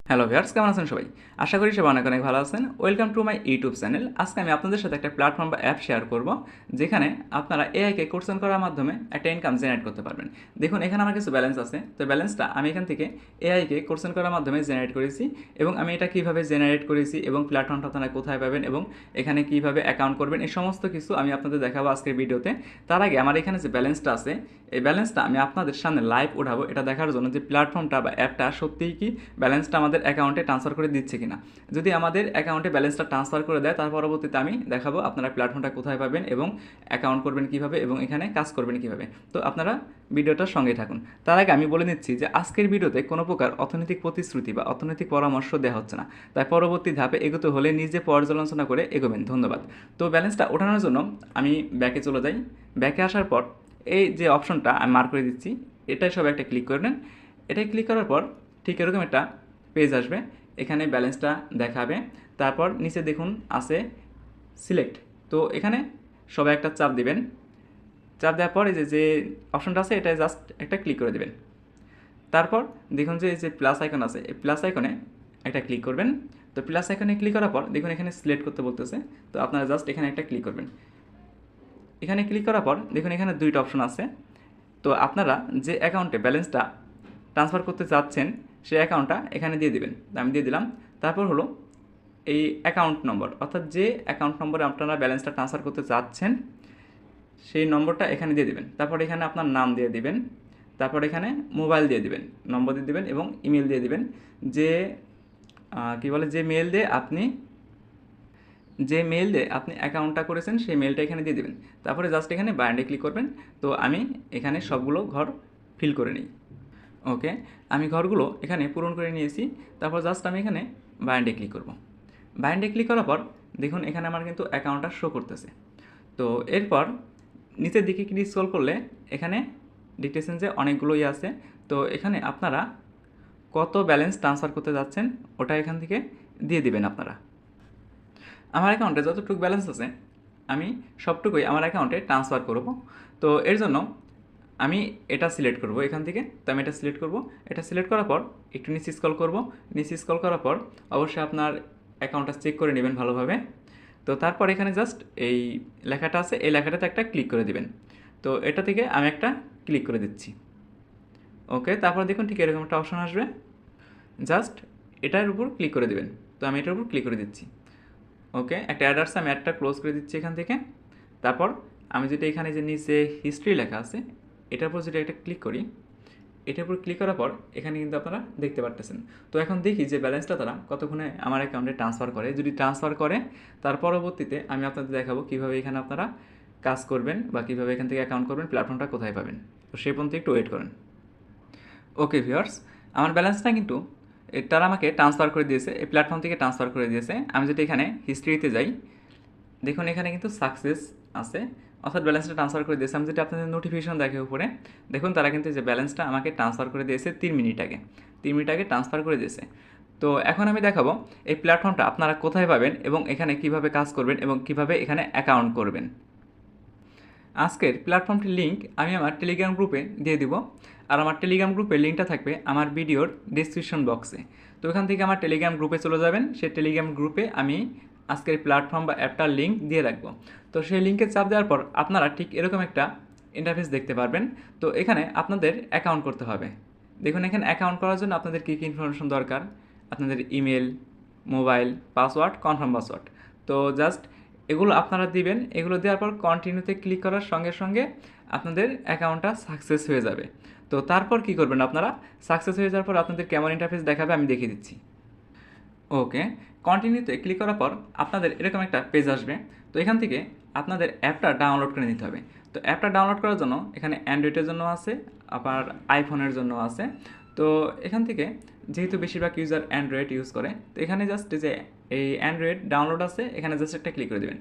Hello viewers, কেমন আছেন সবাই? আশা করি সবাই অনেক ভালো আছেন। Welcome to my YouTube channel. আজকে আমি আপনাদের সাথে একটা প্ল্যাটফর্ম বা অ্যাপ শেয়ার করব, যেখানে আপনারা এআইকে কোশ্চেন করার মাধ্যমে একটা ইনকাম জেনারেট করতে পারবেন। দেখুন, এখানে আমার কিছু ব্যালেন্স আছে। তো ব্যালেন্সটা আমি এখান থেকে এআইকে কোশ্চেন করার মাধ্যমে জেনারেট করেছি, এবং আমি এটা কীভাবে জেনারেট করেছি এবং প্ল্যাটফর্মটা আপনারা কোথায় পাবেন এবং এখানে কীভাবে অ্যাকাউন্ট করবেন, এই সমস্ত কিছু আমি আপনাদের দেখাবো আজকের ভিডিওতে। তার আগে আমার এখানে যে ব্যালেন্সটা আছে, এই ব্যালেন্সটা আমি আপনাদের সামনে লাইভ উঠাবো, এটা দেখার জন্য যে প্ল্যাটফর্মটা বা অ্যাপটা সত্যিই কি ব্যালেন্সটা আমাদের অ্যাকাউন্টে ট্রান্সফার করে দিচ্ছে কিনা। যদি আমাদের অ্যাকাউন্টে ব্যালেন্সটা ট্রান্সফার করে দেয়, তার পরবর্তীতে আমি দেখাবো আপনারা প্ল্যাটফর্মটা কোথায় পাবেন এবং অ্যাকাউন্ট করবেন কীভাবে এবং এখানে কাজ করবেন কীভাবে। তো আপনারা ভিডিওটার সঙ্গে থাকুন। তার আগে আমি বলে নিচ্ছি যে আজকের ভিডিওতে কোনো প্রকার অর্থনৈতিক প্রতিশ্রুতি বা অর্থনৈতিক পরামর্শ দেওয়া হচ্ছে না, তাই পরবর্তী ধাপে এগোতে হলে নিজে পর্যালোচনা করে এগোবেন। ধন্যবাদ। তো ব্যালেন্সটা ওঠানোর জন্য আমি ব্যাকে চলে যাই। ব্যাকে আসার পর এই যে অপশনটা আমি মার্ক করে দিচ্ছি, এটাই সব একটা ক্লিক করবেন। এটাই ক্লিক করার পর ঠিক এরকম একটা পেজ আসবে, এখানে ব্যালেন্সটা দেখাবে। তারপর নিচে দেখুন আছে সিলেক্ট, তো এখানে সবাই একটা চাপ দিবেন। চাপ দেওয়ার পর এই যে অপশনটা আছে, এটা জাস্ট একটা ক্লিক করে দেবেন। তারপর দেখুন যে এই যে প্লাস আইকন আছে, এই প্লাস আইকনে একটা ক্লিক করবেন। তো প্লাস আইকনে ক্লিক করার পর দেখুন এখানে সিলেক্ট করতে বলতেছে, তো আপনারা জাস্ট এখানে একটা ক্লিক করবেন। এখানে ক্লিক করার পর দেখুন এখানে দুইটা অপশন আছে। তো আপনারা যে অ্যাকাউন্টে ব্যালেন্সটা ট্রান্সফার করতে চাচ্ছেন সেই অ্যাকাউন্টটা এখানে দিয়ে দিবেন। আমি দিয়ে দিলাম। তারপর হলো এই অ্যাকাউন্ট নম্বর, অর্থাৎ যে অ্যাকাউন্ট নম্বরে আপনারা ব্যালেন্সটা ট্রান্সফার করতে চাচ্ছেন সেই নম্বরটা এখানে দিয়ে দিবেন। তারপর এখানে আপনার নাম দিয়ে দিবেন। তারপর এখানে মোবাইল দিয়ে দিবেন, নম্বর দিয়ে দিবেন এবং ইমেল দিয়ে দিবেন। যে যে মেল দিয়ে আপনি অ্যাকাউন্টটা করেছেন সেই মেলটা এখানে দিয়ে দেবেন। তারপরে জাস্ট এখানে বায়ান্ডে ক্লিক করবেন। তো আমি এখানে সবগুলো ঘর ফিল করে নিই। ওকে, আমি ঘরগুলো এখানে পূরণ করে নিয়েছি। তারপর জাস্ট আমি এখানে বায়ান্ডে ক্লিক করব। বায়ান্ডে ক্লিক করার পর দেখুন এখানে আমার কিন্তু অ্যাকাউন্টটা শো করতেছে। তো এরপর নিচের দিকে ক্লিক স্ক্রল করলে এখানে দেখতেছেন যে অনেকগুলোই আছে। তো এখানে আপনারা কত ব্যালেন্স ট্রান্সফার করতে যাচ্ছেন ওটা এখান থেকে দিয়ে দিবেন আপনারা। আমার অ্যাকাউন্টে যতটুকু ব্যালেন্স আছে আমি সবটুকুই আমার অ্যাকাউন্টে ট্রান্সফার করব। তো এর জন্য আমি এটা সিলেক্ট করব এখান থেকে। তো আমি এটা সিলেক্ট করব। এটা সিলেক্ট করার পর একটু নিচে স্ক্রল করব। নিচে স্ক্রল করার পর অবশ্যই আপনার অ্যাকাউন্টটা চেক করে নেবেন ভালোভাবে। তো তারপর এখানে জাস্ট এই লেখাটা আছে, এই লেখাটাতে একটা ক্লিক করে দিবেন। তো এটা থেকে আমি একটা ক্লিক করে দিচ্ছি। ওকে, তারপর দেখুন ঠিক এরকম একটা অপশন আসবে, জাস্ট এটার উপর ক্লিক করে দেবেন। তো আমি এটার উপর ক্লিক করে দিচ্ছি। ওকে, একটা অ্যাড আসছে, আমি অ্যাডটা ক্লোজ করে দিচ্ছি এখান থেকে। তারপর আমি যেটা এখানে যে নিচে হিস্ট্রি লেখা আছে এটার উপর যেটা একটা ক্লিক করি, এটার উপর ক্লিক করার পর এখানে কিন্তু আপনারা দেখতে পারতেছেন। তো এখন দেখি যে ব্যালেন্সটা তারা কতক্ষণে আমার অ্যাকাউন্টে ট্রান্সফার করে। যদি ট্রান্সফার করে তার পরবর্তীতে আমি আপনাদের দেখাবো কীভাবে এখানে আপনারা কাজ করবেন বা কীভাবে এখান থেকে অ্যাকাউন্ট করবেন, প্ল্যাটফর্মটা কোথায় পাবেন। তো সেই পর্যন্ত একটু ওয়েট করেন। ওকে ভিউয়ার্স, আমার ব্যালেন্সটা কিন্তু তারা আমাকে ট্রান্সফার করে দিয়েছে, এই প্ল্যাটফর্ম থেকে ট্রান্সফার করে দিয়েছে। আমি যদি এখানে হিস্ট্রিতে যাই, দেখুন এখানে কিন্তু সাকসেস আছে, অর্থাৎ ব্যালেন্সটা ট্রান্সফার করে দিয়েছে। আমি যদি আপনাদের নোটিফিকেশন দেখে উপরে দেখুন, তারা কিন্তু যে ব্যালেন্সটা আমাকে ট্রান্সফার করে দিয়েছে 3 মিনিট আগে, 3 মিনিট আগে ট্রান্সফার করে দিয়েছে। তো এখন আমি দেখাবো এই প্ল্যাটফর্মটা আপনারা কোথায় পাবেন এবং এখানে কিভাবে কাজ করবেন এবং কিভাবে এখানে অ্যাকাউন্ট করবেন। আজকের প্ল্যাটফর্মটির লিঙ্ক আমি আমার টেলিগ্রাম গ্রুপে দিয়ে দিব, আর আমার টেলিগ্রাম গ্রুপের লিঙ্কটা থাকবে আমার ভিডিওর ডিসক্রিপশন বক্সে। তো এখান থেকে আমার টেলিগ্রাম গ্রুপে চলে যাবেন, সেই টেলিগ্রাম গ্রুপে আমি আজকের প্ল্যাটফর্ম বা অ্যাপটার লিঙ্ক দিয়ে রাখবো। তো সেই লিঙ্কে চাপ দেওয়ার পর আপনারা ঠিক এরকম একটা ইন্টারফেস দেখতে পারবেন। তো এখানে আপনাদের অ্যাকাউন্ট করতে হবে। দেখুন এখানে অ্যাকাউন্ট করার জন্য আপনাদের কী কী ইনফরমেশন দরকার, আপনাদের email, mobile, password, confirm password. তো জাস্ট এগুলো আপনারা দিবেন। এগুলো দেওয়ার পর কন্টিনিউতে ক্লিক করার সঙ্গে সঙ্গে আপনাদের অ্যাকাউন্টটা সাকসেস হয়ে যাবে। তো তারপর কি করবেন আপনারা, সাকসেস হয়ে যাওয়ার পর আপনাদের কেমন ইন্টারফেস দেখাবে আমি দেখিয়ে দিচ্ছি। ওকে, কন্টিনিউতে ক্লিক করার পর আপনাদের এরকম একটা পেজ আসবে। তো এখান থেকে আপনাদের অ্যাপটা ডাউনলোড করে নিতে হবে। তো অ্যাপটা ডাউনলোড করার জন্য এখানে অ্যান্ড্রয়েডের জন্য আছে, আবার আইফোনের জন্য আছে। তো এখান থেকে যেহেতু বেশিরভাগ ইউজার অ্যান্ড্রয়েড ইউজ করে, তো এখানে জাস্ট যে এই অ্যান্ড্রয়েড ডাউনলোড আছে এখানে জাস্ট একটা ক্লিক করে দেবেন।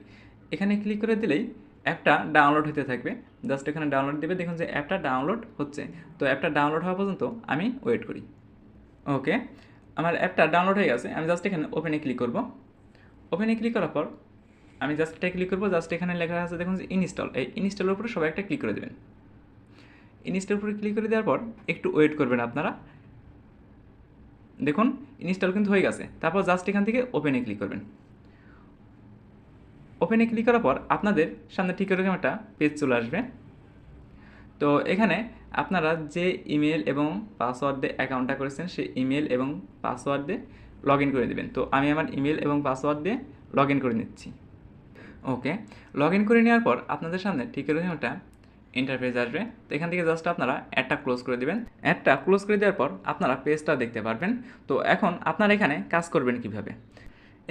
এখানে ক্লিক করে দিলেই অ্যাপটা ডাউনলোড হতে থাকবে। জাস্ট এখানে ডাউনলোড দেবে, দেখুন যে অ্যাপটা ডাউনলোড হচ্ছে। তো অ্যাপটা ডাউনলোড হওয়া পর্যন্ত আমি ওয়েট করি। ওকে, আমার অ্যাপটা ডাউনলোড হয়ে গেছে। আমি জাস্ট এখানে ওপেনে ক্লিক করব। ওপেনে ক্লিক করার পর আমি জাস্ট এটা ক্লিক করবো। জাস্ট এখানে লেখা আছে দেখুন যে ইনস্টল, এই ইনস্টলের উপরে সবাই একটা ক্লিক করে দেবেন। ইনস্টলের উপরে ক্লিক করে দেওয়ার পর একটু ওয়েট করবেন আপনারা। দেখুন ইনস্টল কিন্তু হয়ে গেছে। তারপর জাস্ট এখান থেকে ওপেনে ক্লিক করবেন। ওপেনে ক্লিক করার পর আপনাদের সামনে ঠিক এরকম একটা পেজ চলে আসবে। তো এখানে আপনারা যে ইমেল এবং পাসওয়ার্ড দিয়ে অ্যাকাউন্টটা করেছেন সেই ইমেল এবং পাসওয়ার্ড দিয়ে লগ ইন করে দেবেন। তো আমি আমার ইমেল এবং পাসওয়ার্ড দিয়ে লগ ইন করে নিচ্ছি। ওকে, লগ ইন করে নেওয়ার পর আপনাদের সামনে ঠিক এরকম একটা ইন্টারফেস আসবে। তো এখান থেকে জাস্ট আপনারা অ্যাডটা ক্লোজ করে দেবেন। অ্যাডটা ক্লোজ করে দেওয়ার পর আপনারা পেজটা দেখতে পারবেন। তো এখন আপনারা এখানে কাজ করবেন কিভাবে?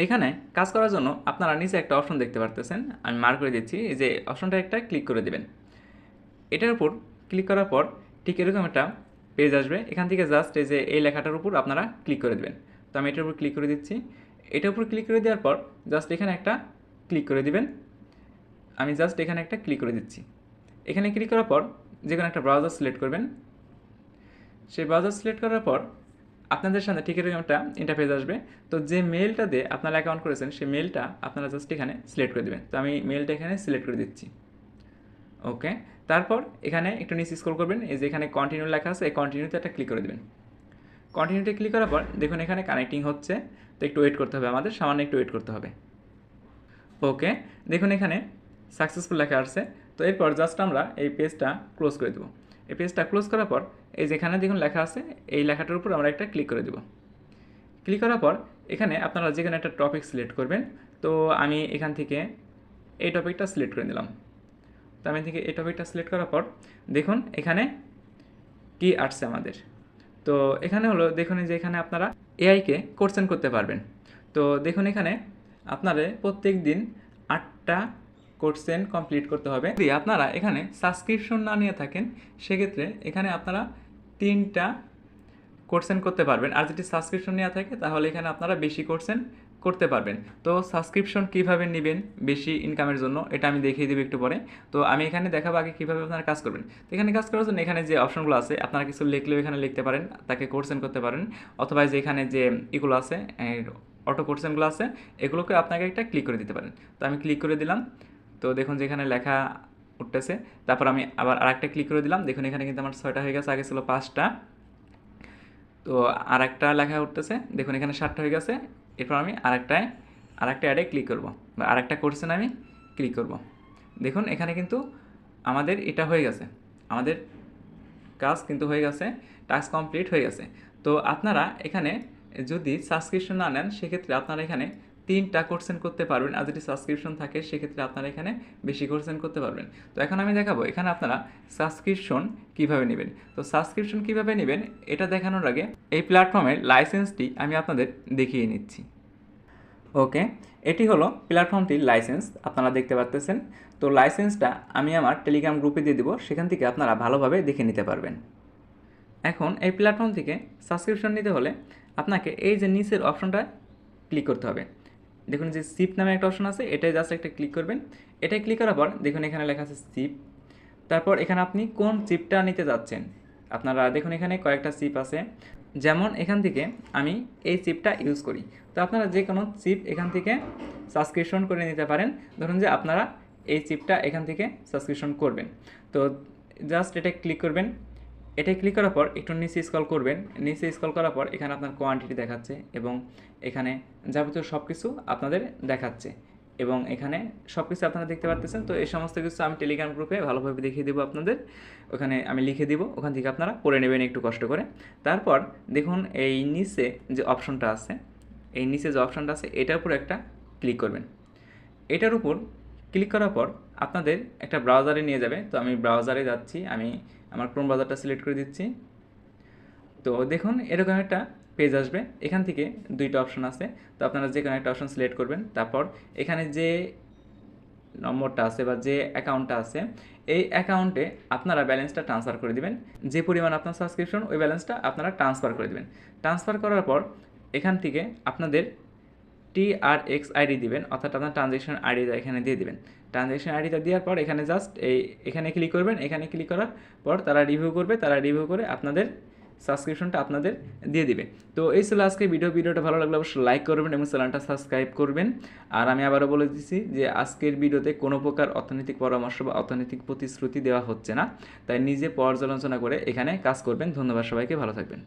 এখানে কাজ করার জন্য আপনারা নিচে একটা অপশন দেখতে পারতেছেন, আমি মার্ক করে দিচ্ছি, এই যে অপশনটা একটা ক্লিক করে দেবেন। এটার উপর ক্লিক করার পর ঠিক এরকম একটা পেজ আসবে। এখান থেকে জাস্ট এই যে এই লেখাটার উপর আপনারা ক্লিক করে দেবেন। তো আমি এটার উপর ক্লিক করে দিচ্ছি। এটার উপর ক্লিক করে দেওয়ার পর জাস্ট এখানে একটা ক্লিক করে দিবেন। আমি জাস্ট এখানে একটা ক্লিক করে দিচ্ছি। এখানে ক্লিক করার পর যে কোনো একটা ব্রাউজার সিলেক্ট করবেন। সেই ব্রাউজার সিলেক্ট করার পর আপনাদের সামনে ঠিক এরকম একটা ইন্টারফেস আসবে। তো যে মেলটা দিয়ে আপনারা অ্যাকাউন্ট করেছেন সেই মেলটা আপনারা জাস্ট এখানে সিলেক্ট করে দেবেন। তো আমি মেলটা এখানে সিলেক্ট করে দিচ্ছি। ওকে, তারপর এখানে একটু নিচে স্ক্রল করবেন, এই যে এখানে কন্টিনিউ লেখা আছে, এই কন্টিনিউতে একটা ক্লিক করে দেবেন। কন্টিনিউতে ক্লিক করার পর দেখুন এখানে কানেক্টিং হচ্ছে। তো একটু ওয়েট করতে হবে, আমাদের সামান্য একটু ওয়েট করতে হবে। ওকে, দেখুন এখানে সাকসেসফুল লেখা আসছে। তো এরপর জাস্ট আমরা এই পেজটা ক্লোজ করে দেবো। এই পেজটা ক্লোজ করার পর এই যেখানে দেখুন লেখা আছে এই লেখাটার উপর আমরা একটা ক্লিক করে দেবো। ক্লিক করার পর এখানে আপনারা যেখানে একটা টপিক সিলেক্ট করবেন। তো আমি এখান থেকে এই টপিকটা সিলেক্ট করে নিলাম। তো আমি থেকে এই টপিকটা সিলেক্ট করার পর দেখুন এখানে কি আসছে আমাদের। তো এখানে হলো দেখুন যে এখানে আপনারা এআইকে কোশ্চেন করতে পারবেন। তো দেখুন এখানে আপনাদের প্রত্যেক দিন 8টা কোশ্চেন কমপ্লিট করতে হবে। যদি আপনারা এখানে সাবস্ক্রিপশন না নিয়ে থাকেন সেক্ষেত্রে এখানে আপনারা 3টা কোশ্চেন করতে পারবেন। আর যদি সাবস্ক্রিপশন নেওয়া থাকে তাহলে এখানে আপনারা বেশি কোশ্চেন করতে পারবেন। তো সাবস্ক্রিপশন কীভাবে নেবেন বেশি ইনকামের জন্য এটা আমি দেখিয়ে দেবো একটু পরে। তো আমি এখানে দেখাবো আগে কীভাবে আপনারা কাজ করবেন। তো এখানে কাজ করার জন্য এখানে যে অপশনগুলো আছে আপনারা কিছু লিখলেও এখানে লিখতে পারেন, তাকে কোশ্চেন করতে পারেন, অথবা যে এখানে যে এগুলো আছে অটো কোশ্চেনগুলো আছে এগুলোকে আপনাকে একটা ক্লিক করে দিতে পারেন। তো আমি ক্লিক করে দিলাম। তো দেখুন যেখানে লেখা উঠতেছে, তারপর আমি আবার আরেকটা ক্লিক করে দিলাম। দেখুন এখানে কিন্তু আমার 6টা হয়ে গেছে, আগে ছিল 5টা। তো আরেকটা লেখা উঠতেছে, দেখুন এখানে 7টা হয়ে গেছে। এরপর আমি আরেকটা অ্যাডে ক্লিক করব বা আরেকটা কোশ্চেন আমি ক্লিক করব। দেখুন এখানে কিন্তু আমাদের এটা হয়ে গেছে, আমাদের কাজ কিন্তু হয়ে গেছে, টাস্ক কমপ্লিট হয়ে গেছে। তো আপনারা এখানে যদি সাবস্ক্রিপশন না নেন সেক্ষেত্রে আপনারা এখানে 3টা কোশ্চেন করতে পারবেন। আর যদি সাবস্ক্রিপশন থাকে সেক্ষেত্রে আপনারা এখানে বেশি কোশ্চেন করতে পারবেন। তো এখন আমি দেখাবো এখানে আপনারা সাবস্ক্রিপশন কীভাবে নেবেন। তো সাবস্ক্রিপশন কীভাবে নেবেন এটা দেখানোর আগে এই প্ল্যাটফর্মের লাইসেন্সটি আমি আপনাদের দেখিয়ে নিচ্ছি। ওকে, এটি হলো প্ল্যাটফর্মটির লাইসেন্স, আপনারা দেখতে পাচ্ছেন। তো লাইসেন্সটা আমি আমার টেলিগ্রাম গ্রুপে দিয়ে দেবো, সেখান থেকে আপনারা ভালোভাবে দেখে নিতে পারবেন। এখন এই প্ল্যাটফর্ম থেকে সাবস্ক্রিপশন নিতে হলে আপনাকে এই যে নিচের অপশনটা ক্লিক করতে হবে। দেখুন যে সিপ নামে একটা অপশন আছে, এটাই জাস্ট একটা ক্লিক করবেন। এটাই ক্লিক করার পর দেখুন এখানে লেখা আছে সিপ। তারপর এখানে আপনি কোন চিপটা নিতে যাচ্ছেন, আপনারা দেখুন এখানে কয়েকটা চিপ আছে। যেমন এখান থেকে আমি এই চিপটা ইউজ করি। তো আপনারা যে কোনো চিপ এখান থেকে সাবস্ক্রিপশন করে নিতে পারেন। ধরুন যে আপনারা এই চিপটা এখান থেকে সাবস্ক্রিপশন করবেন। তো জাস্ট এটা ক্লিক করবেন। এটা ক্লিক করার পর একটু নিচে স্ক্রল করবেন। নিচে স্ক্রল করার পর এখানে আপনার কোয়ান্টিটি দেখাচ্ছে এবং এখানে যাবতীয় সব কিছু আপনাদের দেখাচ্ছে এবং এখানে সব কিছু আপনারা দেখতে পাচ্ছেন। তো এই সমস্ত কিছু আমি টেলিগ্রাম গ্রুপে ভালোভাবে দেখিয়ে দেবো আপনাদের, ওখানে আমি লিখে দিব, ওখান থেকে আপনারা পড়ে নেবেন একটু কষ্ট করে। তারপর দেখুন এই নিচে যে অপশনটা আছে, এই নিচে যে অপশনটা আছে এটার উপর একটা ক্লিক করবেন। এটার উপর ক্লিক করার পর আপনাদের একটা ব্রাউজারে নিয়ে যাবে। তো আমি ব্রাউজারে যাচ্ছি, আমি আমার ক্রোম ব্রাউজারটা সিলেক্ট করে দিচ্ছি। তো দেখুন এরকম একটা পেজ আসবে, এখান থেকে 2টা অপশন আছে। তো আপনারা যে কোনো একটা অপশন সিলেক্ট করবেন। তারপর এখানে যে নম্বরটা আছে বা যে অ্যাকাউন্টটা আছে এই অ্যাকাউন্টে আপনারা ব্যালেন্সটা ট্রান্সফার করে দিবেন। যে পরিমাণ আপনার সাবস্ক্রিপশন ওই ব্যালেন্সটা আপনারা ট্রান্সফার করে দেবেন। ট্রান্সফার করার পর এখান থেকে আপনাদের TRX আইডি দিবেন, অর্থাৎ আপনার ট্রানজ্যাকশন আইডিটা এখানে দিয়ে দিবেন। ট্রানজ্যাকশন আইডিটা দেওয়ার পর এখানে জাস্ট এখানে ক্লিক করবেন। এখানে ক্লিক করার পর তারা রিভিউ করবে, তারা রিভিউ করে আপনাদের সাবস্ক্রিপশনটা আপনাদের দিয়ে দিবে। তো এই ছিল আজকে ভিডিওটা ভালো লাগলে অবশ্যই লাইক করবেন এবং চ্যানেলটা সাবস্ক্রাইব করবেন। আর আমি আবারও বলে দিচ্ছি যে আজকের ভিডিওতে কোনো প্রকার অর্থনৈতিক পরামর্শ বা অর্থনৈতিক প্রতিশ্রুতি দেওয়া হচ্ছে না, তাই নিজে পর্যালোচনা করে এখানে কাজ করবেন। ধন্যবাদ, সবাইকে ভালো থাকবেন।